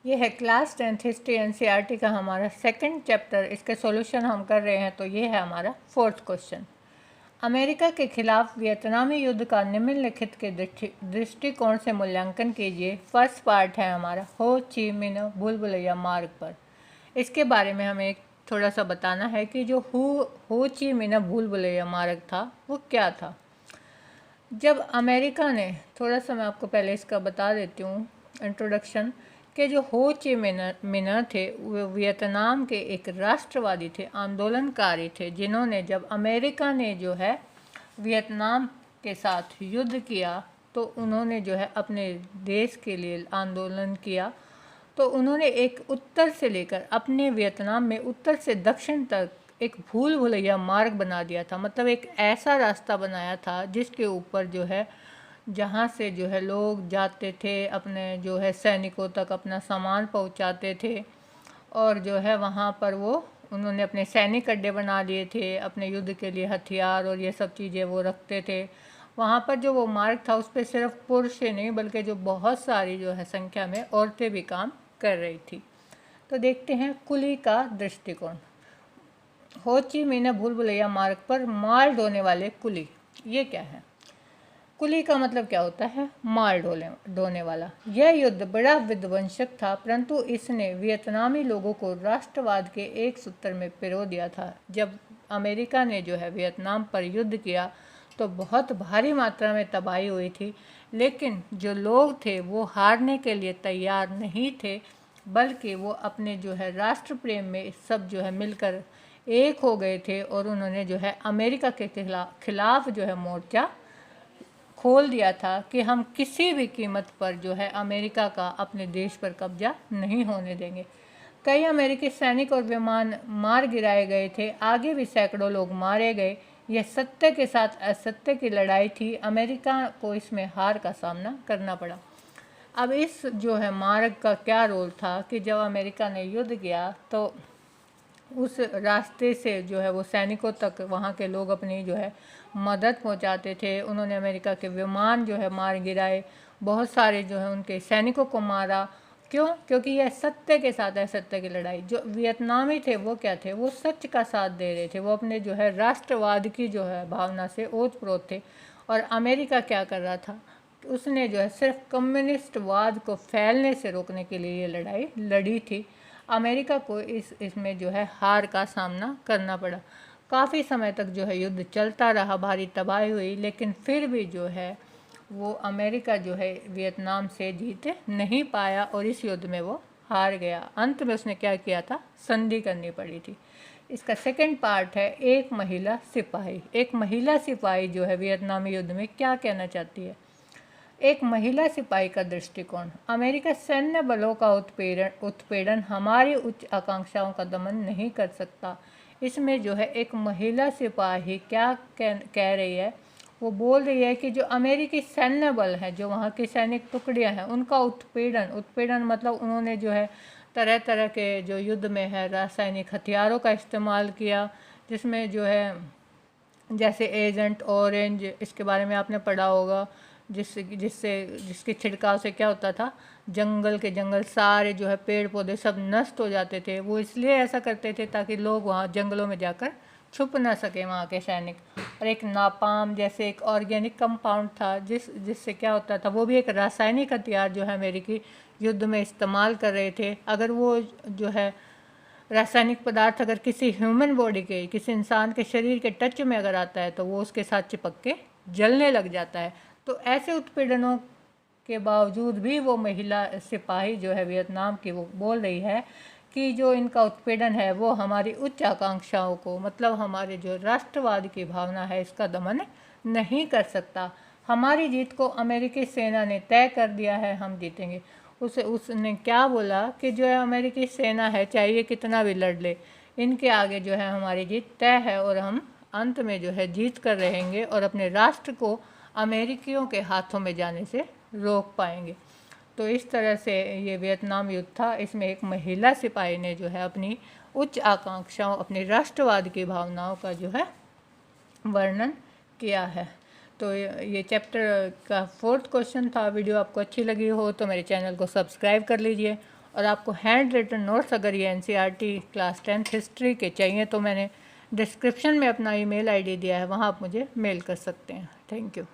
ये है class 10th history NCERT का हमारा सेकंड चैप्टर। इसके सॉल्यूशन हम कर रहे हैं, तो ये है हमारा फोर्थ क्वेश्चन। अमेरिका के खिलाफ वियतनामी युद्ध का निम्नलिखित के दृष्टिकोण से मूल्यांकन कीजिए। फर्स्ट पार्ट है हमारा हो ची मिन्ह भूल भुलैया मार्ग पर। इसके बारे में हमें थोड़ा सा बताना है कि जो हो ची मिन्ह भूल भुलैया मार्ग था वो क्या था। जब अमेरिका ने, थोड़ा सा मैं आपको पहले इसका बता देती हूँ इंट्रोडक्शन, कि जो हो ची मिन्ह थे वो वियतनाम के एक राष्ट्रवादी थे, आंदोलनकारी थे, जिन्होंने जब अमेरिका ने जो है वियतनाम के साथ युद्ध किया तो उन्होंने जो है अपने देश के लिए आंदोलन किया। तो उन्होंने एक उत्तर से लेकर अपने वियतनाम में उत्तर से दक्षिण तक एक भूल भुलैया मार्ग बना दिया था। मतलब एक ऐसा रास्ता बनाया था जिसके ऊपर जो है, जहाँ से जो है लोग जाते थे, अपने जो है सैनिकों तक अपना सामान पहुँचाते थे। और जो है वहाँ पर वो उन्होंने अपने सैनिक अड्डे बना लिए थे, अपने युद्ध के लिए हथियार और ये सब चीज़ें वो रखते थे। वहाँ पर जो वो मार्ग था उस पर सिर्फ पुरुष ही नहीं बल्कि जो बहुत सारी जो है संख्या में औरतें भी काम कर रही थी। तो देखते हैं कुली का दृष्टिकोण। हो ची मिन्ह भूल भुलैया मार्ग पर माल ढोने वाले कुली, ये क्या है? कुली का मतलब क्या होता है? माल ढोने वाला। यह युद्ध बड़ा विध्वंसक था, परंतु इसने वियतनामी लोगों को राष्ट्रवाद के एक सूत्र में पिरो दिया था। जब अमेरिका ने जो है वियतनाम पर युद्ध किया तो बहुत भारी मात्रा में तबाही हुई थी, लेकिन जो लोग थे वो हारने के लिए तैयार नहीं थे, बल्कि वो अपने जो है राष्ट्र प्रेम में सब जो है मिलकर एक हो गए थे और उन्होंने जो है अमेरिका के खिलाफ जो है मोर्चा खोल दिया था कि हम किसी भी कीमत पर जो है अमेरिका का अपने देश पर कब्जा नहीं होने देंगे। कई अमेरिकी सैनिक और विमान मार गिराए गए थे, आगे भी सैकड़ों लोग मारे गए। यह सत्य के साथ असत्य की लड़ाई थी। अमेरिका को इसमें हार का सामना करना पड़ा। अब इस जो है मार्ग का क्या रोल था कि जब अमेरिका ने युद्ध किया तो उस रास्ते से जो है वो सैनिकों तक वहाँ के लोग अपनी जो है मदद पहुँचाते थे। उन्होंने अमेरिका के विमान जो है मार गिराए, बहुत सारे जो है उनके सैनिकों को मारा। क्यों? क्योंकि यह सत्य के साथ है, सत्य की लड़ाई। जो वियतनामी थे वो क्या थे? वो सच का साथ दे रहे थे, वो अपने जो है राष्ट्रवाद की जो है भावना से ओत प्रोत थे। और अमेरिका क्या कर रहा था? उसने जो है सिर्फ कम्युनिस्टवाद को फैलने से रोकने के लिए ये लड़ाई लड़ी थी। अमेरिका को इसमें जो है हार का सामना करना पड़ा। काफ़ी समय तक जो है युद्ध चलता रहा, भारी तबाही हुई, लेकिन फिर भी जो है वो अमेरिका जो है वियतनाम से जीत नहीं पाया और इस युद्ध में वो हार गया। अंत में उसने क्या किया था? संधि करनी पड़ी थी। इसका सेकंड पार्ट है एक महिला सिपाही। एक महिला सिपाही जो है वियतनामी युद्ध में क्या कहना चाहती है? एक महिला सिपाही का दृष्टिकोण। अमेरिका सैन्य बलों का उत्पीड़न हमारी उच्च आकांक्षाओं का दमन नहीं कर सकता। इसमें जो है एक महिला सिपाही क्या कह रही है? वो बोल रही है कि जो अमेरिकी सैन्य बल है, जो वहाँ की सैनिक टुकड़ियाँ हैं, उनका उत्पीड़न मतलब उन्होंने जो है तरह तरह के जो युद्ध में है रासायनिक हथियारों का इस्तेमाल किया, जिसमें जो है जैसे एजेंट ऑरेंज, इसके बारे में आपने पढ़ा होगा, जिसके छिड़काव से क्या होता था? जंगल के जंगल सारे जो है पेड़ पौधे सब नष्ट हो जाते थे। वो इसलिए ऐसा करते थे ताकि लोग वहाँ जंगलों में जाकर छुप ना सके वहाँ के सैनिक। और एक नापाम जैसे एक ऑर्गेनिक कंपाउंड था जिससे क्या होता था, वो भी एक रासायनिक हथियार जो है अमेरिकी युद्ध में इस्तेमाल कर रहे थे। अगर वो जो है रासायनिक पदार्थ अगर किसी ह्यूमन बॉडी के, किसी इंसान के शरीर के टच में अगर आता है तो वो उसके साथ चिपक के जलने लग जाता है। तो ऐसे उत्पीड़नों के बावजूद भी वो महिला सिपाही जो है वियतनाम की, वो बोल रही है कि जो इनका उत्पीड़न है वो हमारी उच्च आकांक्षाओं को, मतलब हमारे जो राष्ट्रवाद की भावना है, इसका दमन नहीं कर सकता। हमारी जीत को अमेरिकी सेना ने तय कर दिया है, हम जीतेंगे। उसने क्या बोला कि जो है अमेरिकी सेना है, चाहे ये कितना भी लड़ ले, इनके आगे जो है हमारी जीत तय है और हम अंत में जो है जीत कर रहेंगे और अपने राष्ट्र को अमेरिकियों के हाथों में जाने से रोक पाएंगे। तो इस तरह से ये वियतनाम युद्ध था। इसमें एक महिला सिपाही ने जो है अपनी उच्च आकांक्षाओं, अपनी राष्ट्रवाद की भावनाओं का जो है वर्णन किया है। तो ये चैप्टर का फोर्थ क्वेश्चन था। वीडियो आपको अच्छी लगी हो तो मेरे चैनल को सब्सक्राइब कर लीजिए और आपको हैंड रिटन नोट्स अगर ये एनसीईआरटी क्लास 10th हिस्ट्री के चाहिए तो मैंने डिस्क्रिप्शन में अपना ईमेल आईडी दिया है, वहाँ आप मुझे मेल कर सकते हैं। Thank you.